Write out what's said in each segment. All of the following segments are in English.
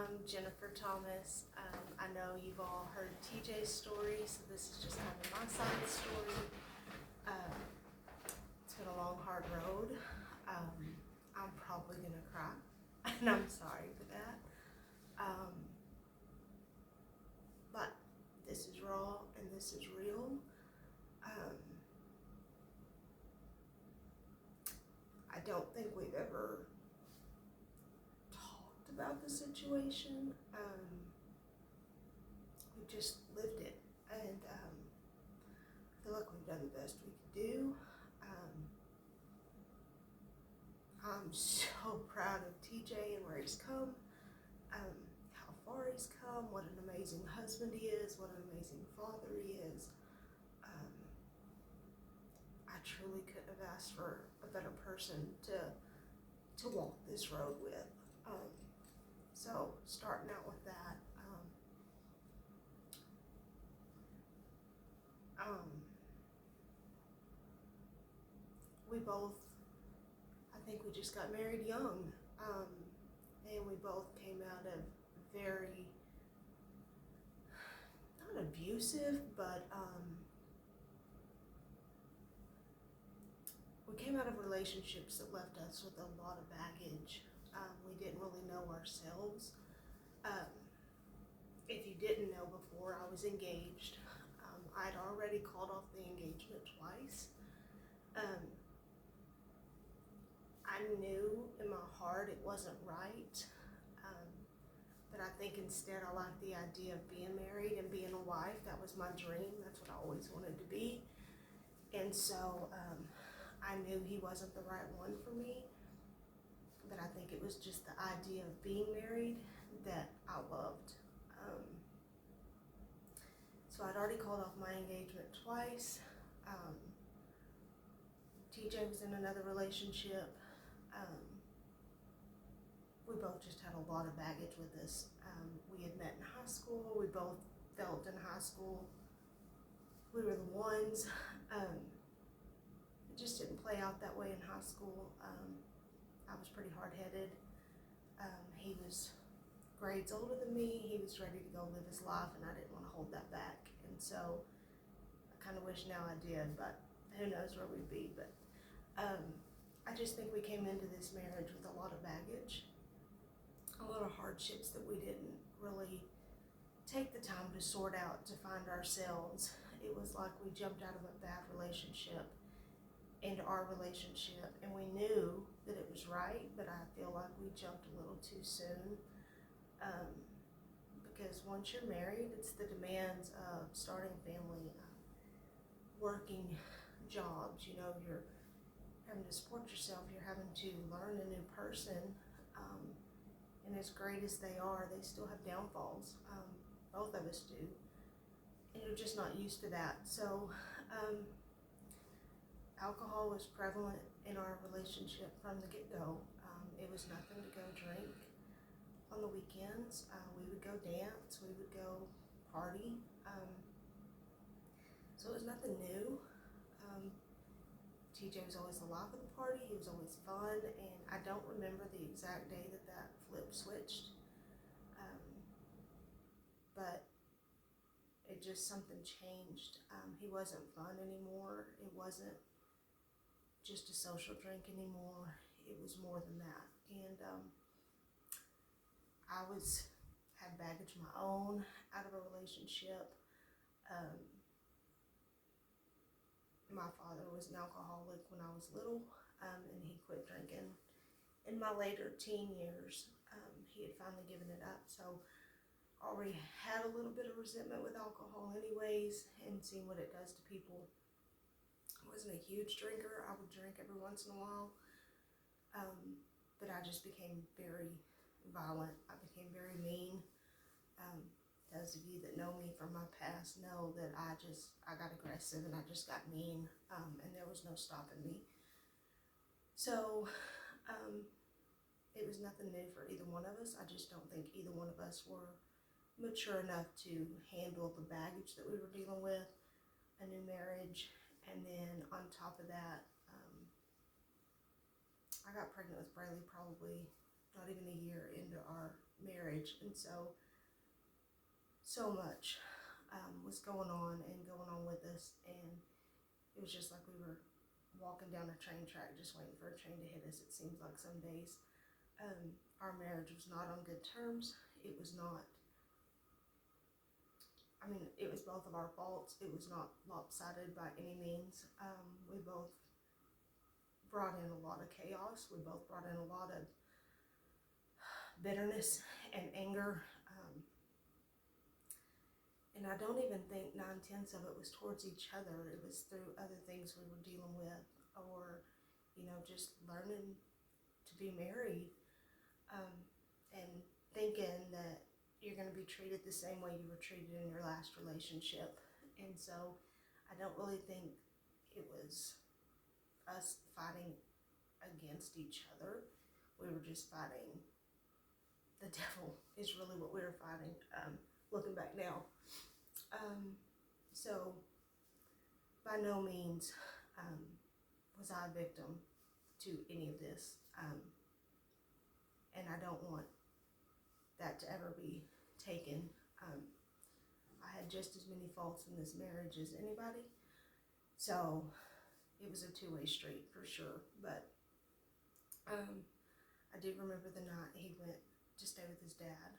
I'm Jennifer Thomas. I know you've all heard TJ's story, so this is just kind of my side of the story. It's been a long, hard road. I'm probably gonna cry, and I'm sorry for that. But this is raw and this is real. I don't think we've ever talked about the situation. We've just lived it, and I feel like we've done the best we could do. I'm so proud of TJ and where he's come, how far he's come, what an amazing husband he is, what an amazing father he is. I truly couldn't have asked for a better person to walk this road with. So starting out with that, we both, I think we just got married young, and we both came out of very, not abusive, but we came out of relationships that left us with a lot of baggage. We didn't really know ourselves. If you didn't know before, I was engaged. I'd already called off the engagement twice. I knew in my heart it wasn't right, but I think instead I liked the idea of being married and being a wife. That was my dream. That's what I always wanted to be. And so I knew he wasn't the right one for me, but I think it was just the idea of being married that I loved. So I'd already called off my engagement twice. TJ was in another relationship. We both just had a lot of baggage with us. We had met in high school. We both felt in high school we were the ones. It just didn't play out that way in high school. I was pretty hard-headed. He was grades older than me. He was ready to go live his life, and I didn't want to hold that back. And so I kind of wish now I did, but who knows where we'd be. But I just think we came into this marriage with a lot of baggage, a lot of hardships that we didn't really take the time to sort out, to find ourselves. It was like we jumped out of a bad relationship into our relationship, and we knew that it was right, but I feel like we jumped a little too soon. Because once you're married, it's the demands of starting a family, working jobs. You know, you're having to support yourself, you're having to learn a new person, and as great as they are, they still have downfalls. Both of us do, and you're just not used to that. So alcohol was prevalent in our relationship from the get-go. It was nothing to go drink on the weekends. We would go dance, we would go party. So it was nothing new. TJ was always the life of the party. He was always fun, and I don't remember the exact day that flip switched. But it just, something changed. He wasn't fun anymore. It wasn't just a social drink anymore. It was more than that. And I had baggage of my own out of a relationship. My father was an alcoholic when I was little, and he quit drinking in my later teen years. He had finally given it up, so I already had a little bit of resentment with alcohol anyways, and seeing what it does to people. I wasn't a huge drinker. I would drink every once in a while, but I just became very violent. I became very mean. Those of you that know me from my past know that I got aggressive and I just got mean, and there was no stopping me. So it was nothing new for either one of us. I just don't think either one of us were mature enough to handle the baggage that we were dealing with, a new marriage, and then on top of that, I got pregnant with Braylee probably not even a year into our marriage, and so much was going on with us, and it was just like we were walking down a train track just waiting for a train to hit us. It seems like some days. Our marriage was not on good terms. It was not, I mean, it was both of our faults. It was not lopsided by any means. We both brought in a lot of chaos. We both brought in a lot of bitterness and anger. And I don't even think 9/10 of it was towards each other. It was through other things we were dealing with, or, just learning to be married, and thinking that you're going to be treated the same way you were treated in your last relationship. And so I don't really think it was us fighting against each other. We were just fighting the devil is really what we were fighting, looking back now. So by no means was I a victim to any of this. And I don't want that to ever be taken. I had just as many faults in this marriage as anybody. So it was a two-way street for sure. But I do remember the night he went to stay with his dad.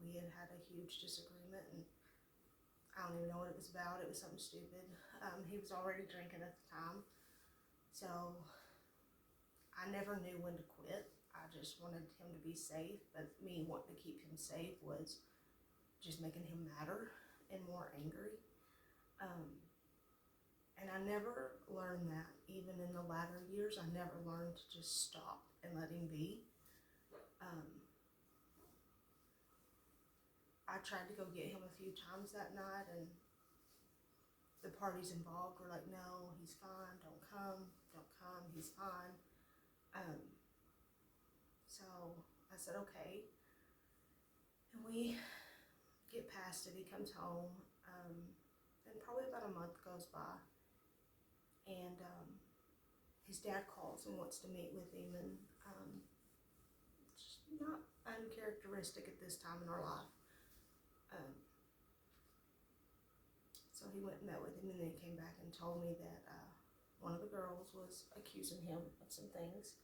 We had a huge disagreement, and I don't even know what it was about. It was something stupid. He was already drinking at the time. So I never knew when to quit. I just wanted him to be safe, but me wanting to keep him safe was just making him madder and more angry. And I never learned that, even in the latter years. I never learned to just stop and let him be. I tried to go get him a few times that night, and the parties involved were like, no, he's fine, don't come, he's fine. So I said, okay. And we get past it. He comes home, and probably about a month goes by, and his dad calls and wants to meet with him, and it's not uncharacteristic at this time in our life. So he went and met with him, and then he came back and told me that one of the girls was accusing him of some things.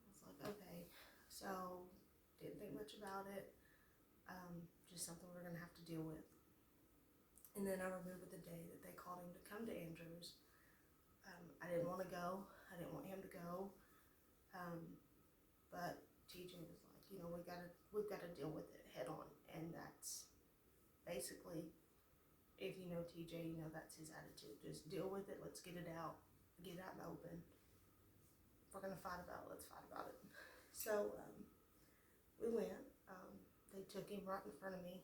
I was like, okay. So didn't think much about it. Just something we're gonna have to deal with. And then I remember the day that they called him to come to Andrews. I didn't want to go. I didn't want him to go. But TJ was like, we've got to deal with it head on. And that's basically, if you know TJ, that's his attitude. Just deal with it. Let's get it out. Get it out in the open. If we're going to fight about it, let's fight about it. So we went. They took him right in front of me.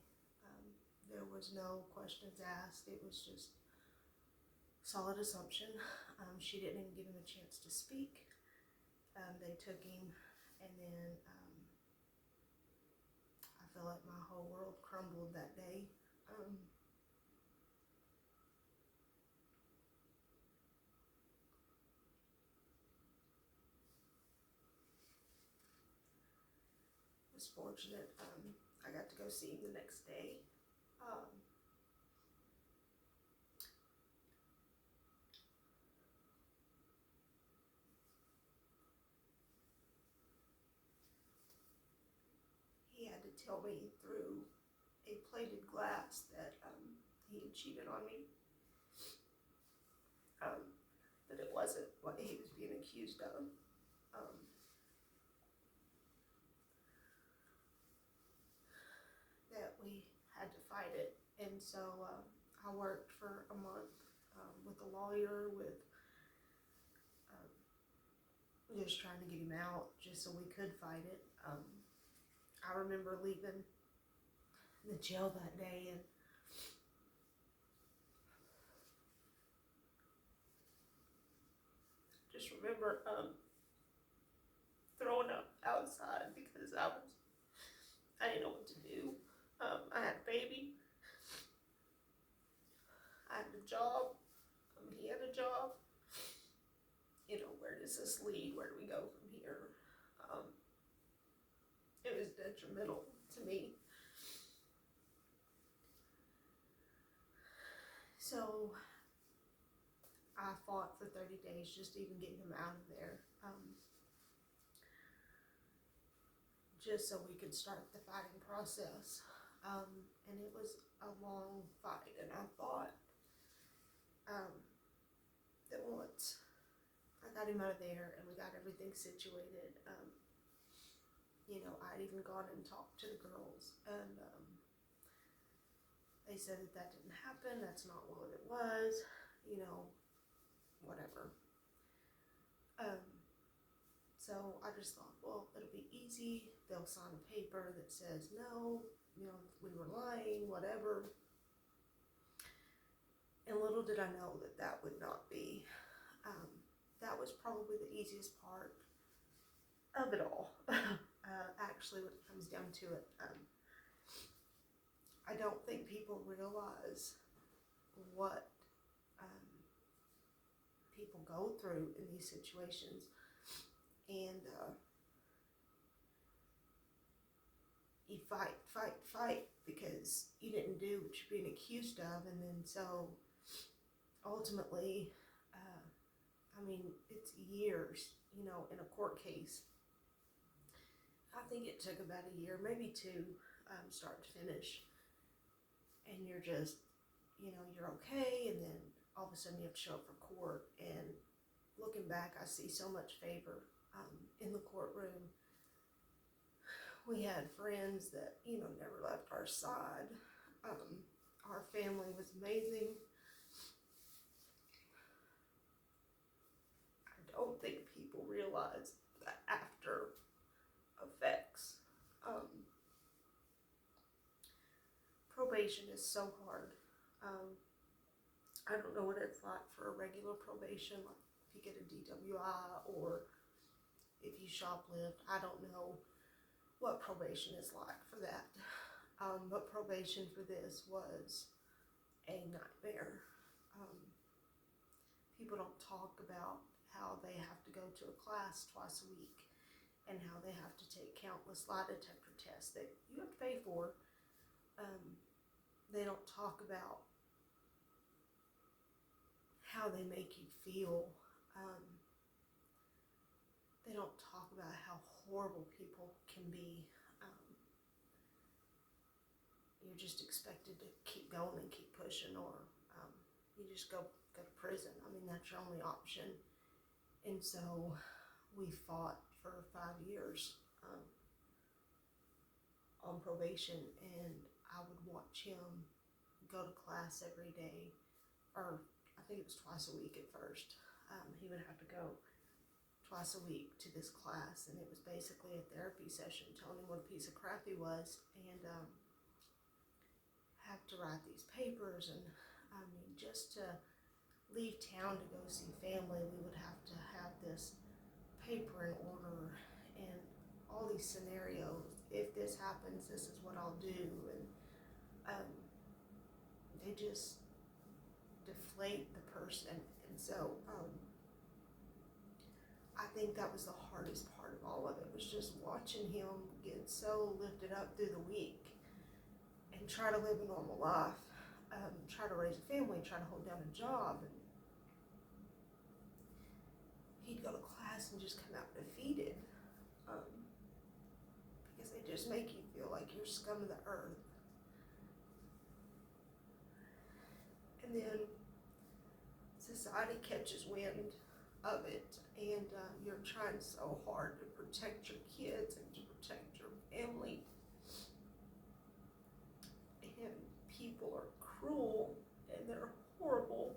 There was no questions asked. It was just solid assumption. She didn't even give him a chance to speak. They took him, and then I feel like my whole world crumbled that day. Was fortunate. I got to go see him the next day. He had to tell me through a plated glass that he had cheated on me. That it wasn't what he was being accused of. That we had to fight it. And so I worked for a month with a lawyer, with just trying to get him out just so we could fight it. I remember leaving the jail that day, and just remember throwing up outside because I didn't know what to do. I had a baby. I had a job. He had a job. Where does this lead? Where do we go from here? It was dead detrimental to me. So I fought for 30 days just to even get him out of there, just so we could start the fighting process. And it was a long fight, and I thought that once I got him out of there and we got everything situated, I'd even gone and talked to the girls, and they said that didn't happen, that's not what it was, whatever. So I just thought, well, it'll be easy, they'll sign a paper that says, no, we were lying, whatever. And little did I know that that would not be. That was probably the easiest part of it all. Actually, when it comes down to it, I don't think people realize what people go through in these situations. And you fight because you didn't do what you're being accused of, and then so ultimately, it's years, in a court case. I think it took about a year, maybe two, start to finish, and you're just, you're okay, and then all of a sudden you have to show up for court, and looking back, I see so much favor in the courtroom. We had friends that, never left our side. Our family was amazing. I don't think people realize the after effects. Probation is so hard. I don't know what it's like for a regular probation, like if you get a DWI or if you shoplift. I don't know what probation is like for that. But probation for this was a nightmare. People don't talk about how they have to go to a class twice a week and how they have to take countless lie detector tests that you have to pay for. They don't talk about how they make you feel. They don't talk about how horrible people can be. You're just expected to keep going and keep pushing, or you just go to prison. That's your only option. And so we fought for 5 years on probation, and I would watch him go to class every day, or I think it was twice a week at first. He would have to go twice a week to this class, and it was basically a therapy session, telling him what a piece of crap he was, and have to write these papers, and just to leave town to go see family, we would have to have this paper in order, and all these scenarios. If this happens, this is what I'll do, and they just deflate the person, and so I think that was the hardest part of all of it, was just watching him get so lifted up through the week and try to live a normal life, try to raise a family, try to hold down a job. And he'd go to class and just come out defeated, because they just make you feel like you're scum of the earth. And then society catches wind of it, and you're trying so hard to protect your kids and to protect your family, and people are cruel and they're horrible,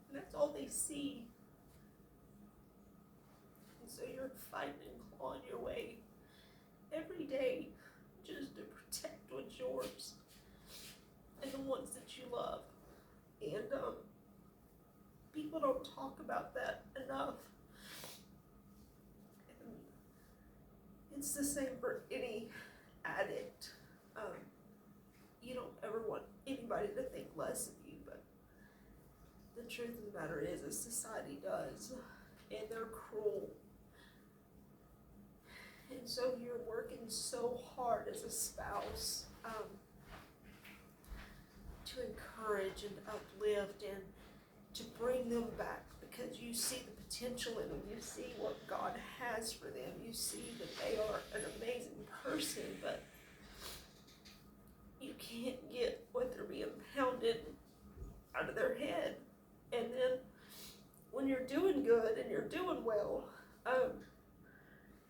and that's all they see. And so you're fighting and clawing your way every day just to protect what's yours and the ones that you love. And people don't talk about that enough. And it's the same for any addict. You don't ever want anybody to think less of you, but the truth of the matter is society does, and they're cruel. And so you're working so hard as a spouse to encourage and uplift and to bring them back, because you see the potential in them. You see what God has for them. You see that they are an amazing person, but you can't get what they're being pounded out of their head. And then when you're doing good and you're doing well,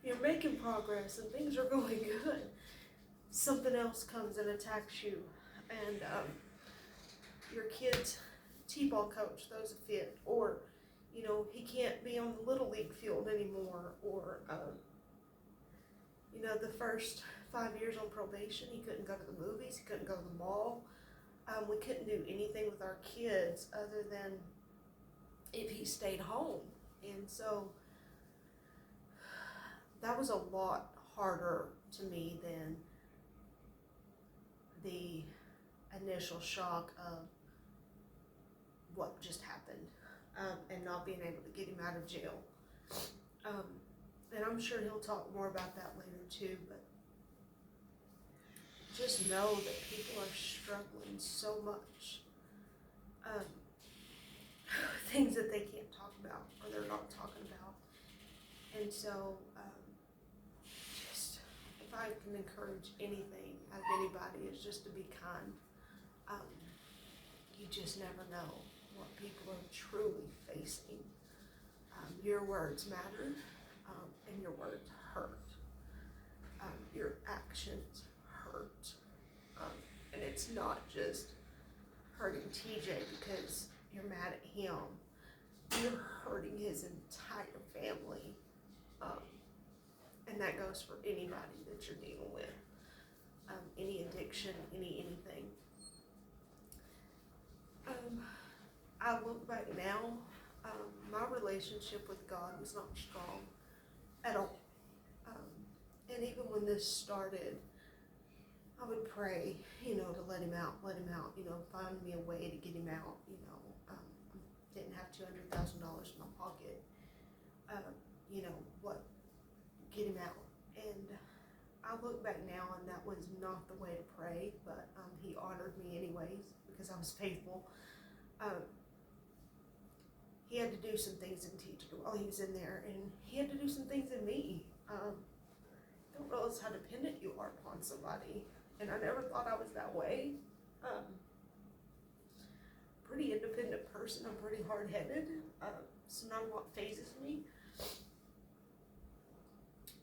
you're making progress and things are going good, something else comes and attacks you. And your kid's t-ball coach throws a fit, or he can't be on the little league field anymore, or the first 5 years on probation, he couldn't go to the movies, he couldn't go to the mall. We couldn't do anything with our kids other than if he stayed home. And so that was a lot harder to me than the initial shock of what just happened, and not being able to get him out of jail. And I'm sure he'll talk more about that later too, but just know that people are struggling so much. Things that they can't talk about or they're not talking about. And so just if I can encourage anything out of anybody, is just to be kind. You just never know what people are truly facing. Your words matter, and your words hurt. Your actions hurt. And it's not just hurting TJ because you're mad at him. You're hurting his entire family. And that goes for anybody that you're dealing with. Any addiction, anything. I look back now, my relationship with God was not strong at all. And even when this started, I would pray, to let him out, find me a way to get him out, didn't have $200,000 in my pocket, get him out. And I look back now, and that was not the way to pray, but he honored me anyways because I was faithful. He had to do some things in teaching while he was in there, and he had to do some things in me. Don't realize how dependent you are upon somebody, and I never thought I was that way. Pretty independent person. I'm pretty hard-headed, so none of what phases me.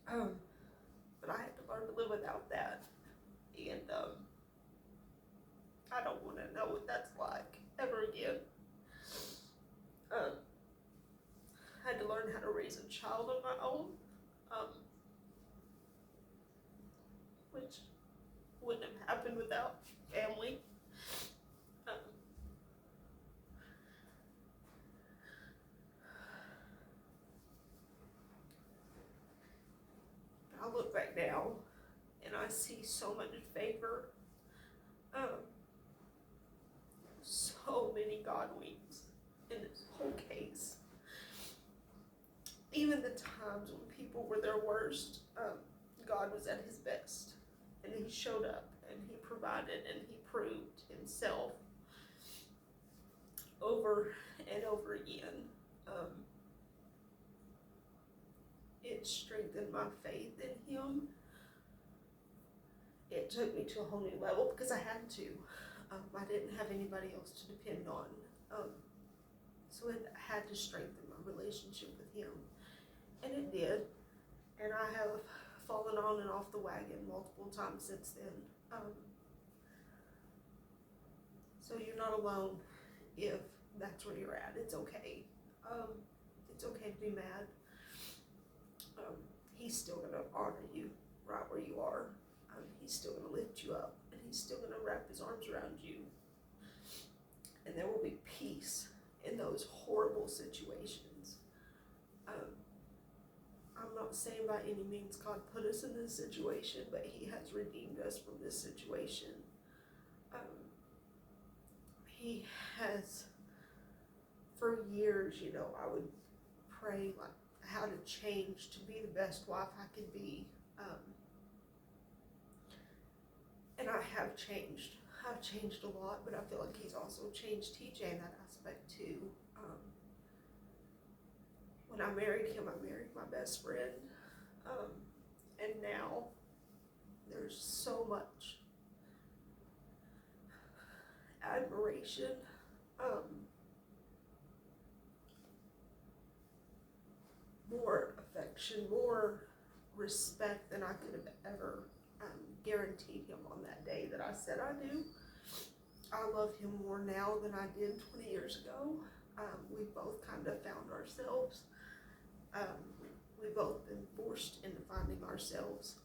But I had to learn to live without that, and I don't want to know what that's like ever again. I had to learn how to raise a child on my own, which wouldn't have happened without family. I look back now and I see so much favor, so many God winks in this whole case. Even the times when people were their worst, God was at his best, and he showed up and he provided and he proved himself over and over again. It strengthened my faith in him. It took me to a whole new level because I had to. I didn't have anybody else to depend on. So it had to strengthen my relationship with him. And it did. And I have fallen on and off the wagon multiple times since then. So you're not alone if that's where you're at. It's okay. It's okay to be mad. He's still going to honor you right where you are. He's still going to lift you up, and he's still going to wrap his arms around you. And there will be peace in those horrible situations. I'm not saying by any means God put us in this situation, but he has redeemed us from this situation. He has, for years, I would pray like how to change to be the best wife I could be. Um, and I have changed. I've changed a lot, but I feel like he's also changed TJ in that aspect too. When I married him, I married my best friend. Um, and now there's so much admiration, um, more affection, more respect than I could have ever guaranteed him on that day that I said I do. I love him more now than I did 20 years ago. We both kind of found ourselves. We've both been forced into finding ourselves,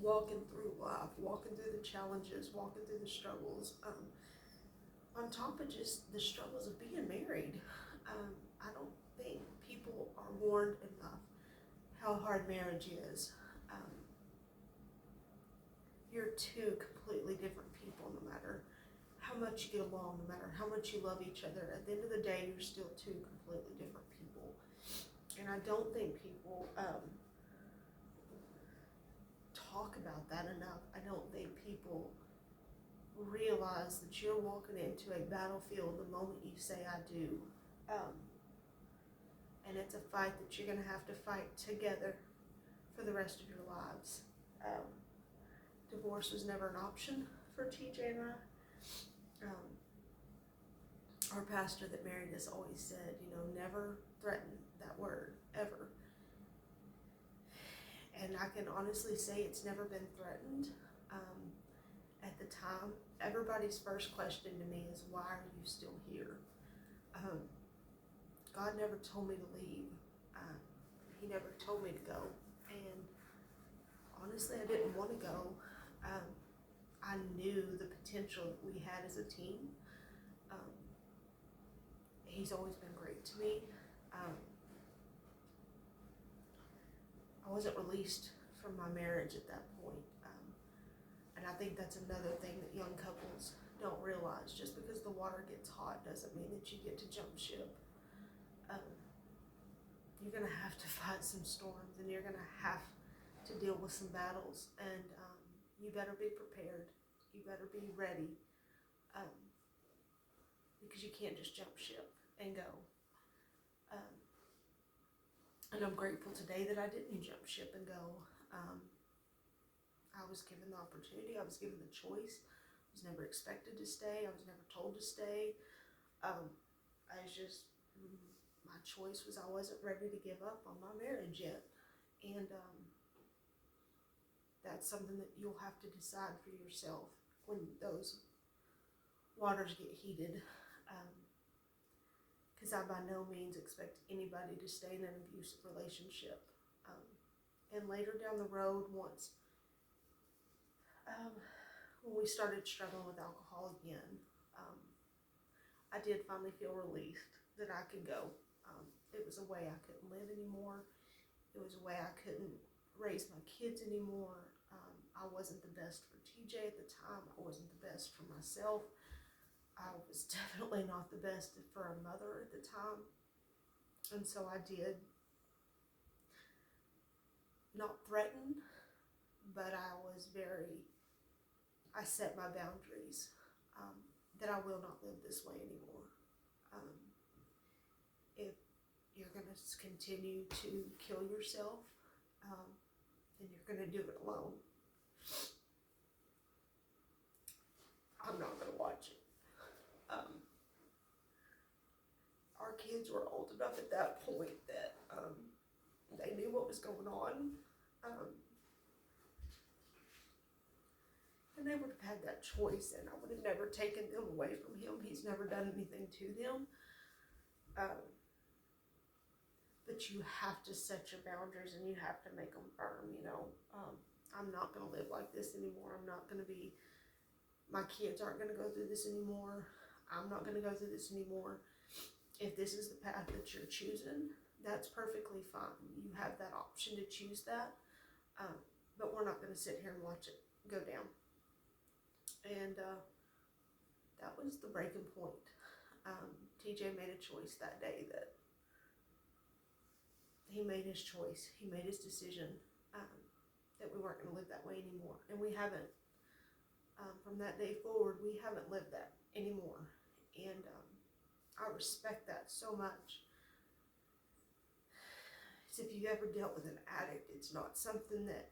walking through life, walking through the challenges, walking through the struggles. On top of just the struggles of being married, I don't think people are warned enough how hard marriage is. You're two completely different people, no matter how much you get along, no matter how much you love each other. At the end of the day, you're still two completely different people. And I don't think people talk about that enough. I don't think people realize that you're walking into a battlefield the moment you say I do. And it's a fight that you're going to have to fight together for the rest of your lives. Divorce was never an option for TJ and I. Our pastor that married us always said, never threaten that word, ever. And I can honestly say it's never been threatened. At the time, everybody's first question to me is, why are you still here? God never told me to leave. He never told me to go. And honestly, I didn't want to go. I knew the potential that we had as a team. He's always been great to me. I wasn't released from my marriage at that point. And I think that's another thing that young couples don't realize. Just because the water gets hot doesn't mean that you get to jump ship. You're going to have to fight some storms, and you're going to have to deal with some battles, and you better be prepared. You better be ready, because you can't just jump ship and go. And I'm grateful today that I didn't jump ship and go. I was given the opportunity. I was given the choice. I was never expected to stay. I was never told to stay. My choice was I wasn't ready to give up on my marriage yet. And that's something that you'll have to decide for yourself when those waters get heated. Because I by no means expect anybody to stay in an abusive relationship. And later down the road, once when we started struggling with alcohol again, I did finally feel relieved that I could go. It was a way I couldn't live anymore. It was a way I couldn't raise my kids anymore. I wasn't the best for TJ at the time. I wasn't the best for myself. I was definitely not the best for a mother at the time. And so I did not threaten, but I set my boundaries, that I will not live this way anymore. If you're going to continue to kill yourself, then you're going to do it alone. I'm not going to watch it. Our kids were old enough at that point that they knew what was going on. And they would have had that choice, and I would have never taken them away from him. He's never done anything to them. But you have to set your boundaries, and you have to make them firm, I'm not going to live like this anymore. My kids aren't going to go through this anymore. I'm not going to go through this anymore. If this is the path that you're choosing, that's perfectly fine. You have that option to choose that. But we're not going to sit here and watch it go down. And that was the breaking point. TJ made a choice that day that he made his choice. He made his decision that we weren't going to live that way anymore. And we haven't. From that day forward, we haven't lived that anymore. And I respect that so much. So if you've ever dealt with an addict, it's not something that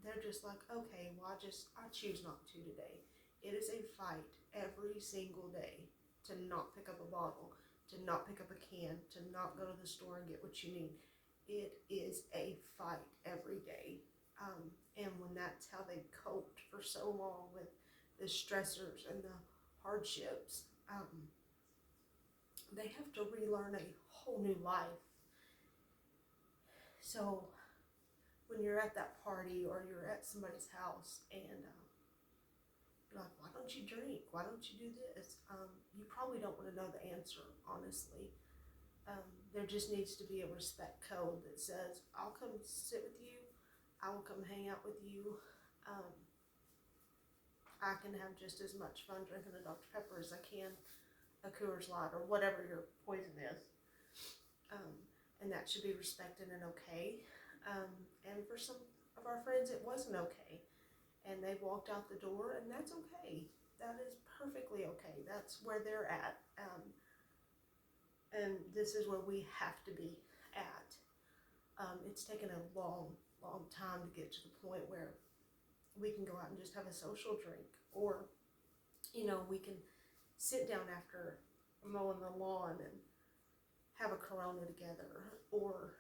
they're just like, okay, well, I choose not to today. It is a fight every single day to not pick up a bottle, to not pick up a can, to not go to the store and get what you need. It is a fight every day. And when that's how they coped for so long with the stressors and the hardships, they have to relearn a whole new life. So when you're at that party or you're at somebody's house and you're like, why don't you drink? Why don't you do this? You probably don't want to know the answer, honestly. There just needs to be a respect code that says, I'll come sit with you. I will come hang out with you. I can have just as much fun drinking a Dr. Pepper as I can a Coors Light or whatever your poison is. And that should be respected and okay. And for some of our friends, it wasn't okay. And they walked out the door, and that's okay. That is perfectly okay. That's where they're at. And this is where we have to be at. It's taken a long, long time to get to the point where we can go out and just have a social drink, or, we can sit down after mowing the lawn and have a Corona together, or,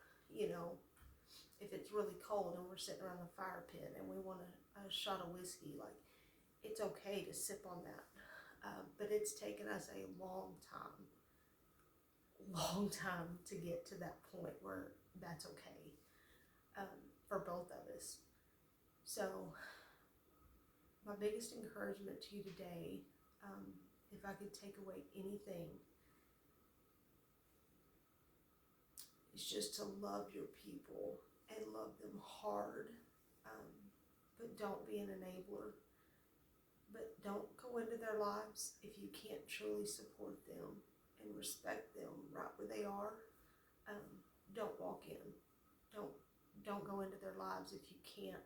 if it's really cold and we're sitting around the fire pit and we want a shot of whiskey, like, it's okay to sip on that. But it's taken us a long time to get to that point where that's okay, for both of us. So my biggest encouragement to you today, if I could take away anything, is just to love your people and love them hard, but don't be an enabler. But don't go into their lives if you can't truly support them and respect them right where they are. Don't walk in. Don't go into their lives if you can't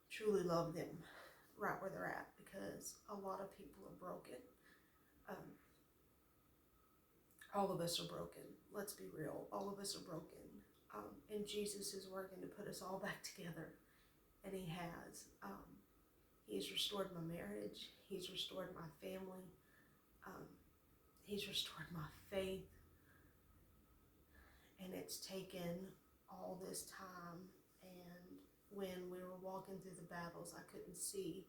truly love them right where they're at, because a lot of people are broken. All of us are broken. Let's be real. All of us are broken. And Jesus is working to put us all back together. And he has. He's restored my marriage. He's restored my family. He's restored my faith. And it's taken all this time. And when we were walking through the battles, I couldn't see.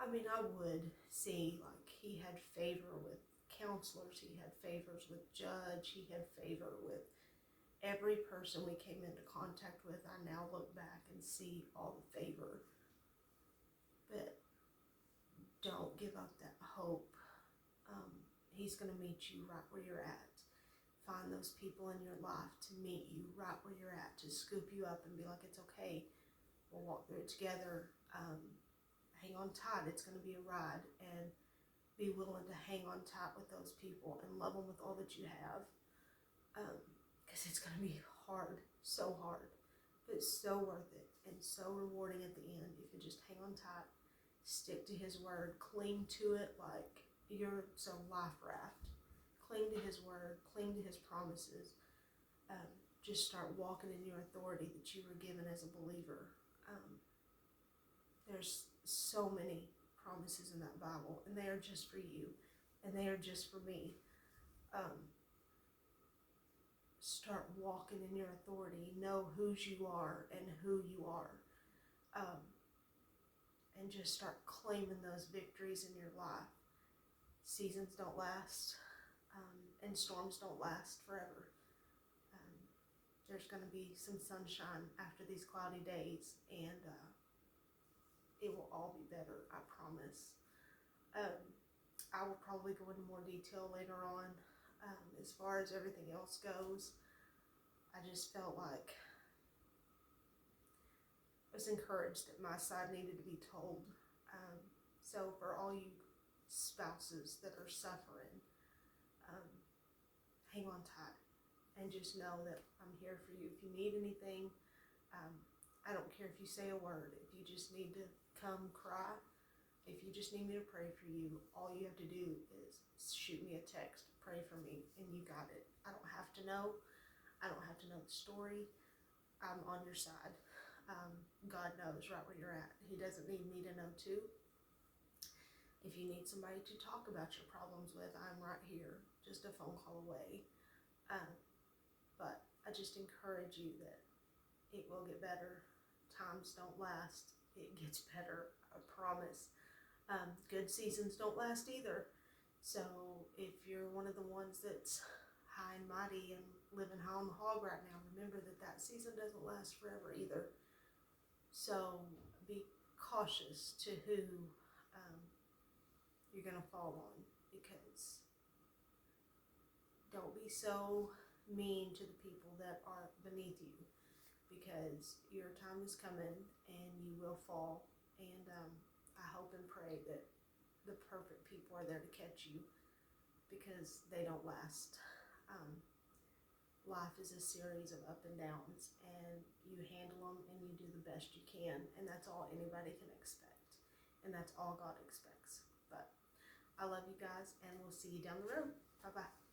I mean, I would see, like, he had favor with counselors. He had favors with judge. He had favor with every person we came into contact with. I now look back and see all the favor. But don't give up that hope. He's going to meet you right where you're at. Find those people in your life to meet you right where you're at, to scoop you up and be like, it's okay. We'll walk through it together. Hang on tight. It's going to be a ride. And be willing to hang on tight with those people and love them with all that you have. Because it's going to be hard, so hard, but so worth it and so rewarding at the end if you just hang on tight, stick to his word, cling to it like you're some life raft. Cling to his word, cling to his promises. Just start walking in your authority that you were given as a believer. There's so many promises in that Bible, and they are just for you, and they are just for me. Start walking in your authority. Know whose you are and who you are. And just start claiming those victories in your life. Seasons don't last, and storms don't last forever. There's going to be some sunshine after these cloudy days, and it will all be better, I promise. I will probably go into more detail later on. As far as everything else goes, I just felt like I was encouraged that my side needed to be told. So for all you spouses that are suffering, hang on tight and just know that I'm here for you. If you need anything, I don't care if you say a word. If you just need to come cry, if you just need me to pray for you, all you have to do is shoot me a text, pray for me, and you got it. I don't have to know. I don't have to know the story. I'm on your side. God knows right where you're at. He doesn't need me to know too. If you need somebody to talk about your problems with, I'm right here, just a phone call away. But I just encourage you that it will get better. Times don't last. It gets better, I promise. Good seasons don't last either. So if you're one of the ones that's high and mighty and living high on the hog right now, remember that season doesn't last forever either. So be cautious to who you're going to fall on, because don't be so mean to the people that are beneath you, because your time is coming and you will fall. And I hope and pray that the perfect people are there to catch you, because they don't last. Life is a series of up and downs, and you handle them and you do the best you can, and that's all anybody can expect, and that's all God expects. But I love you guys, and we'll see you down the road. Bye bye.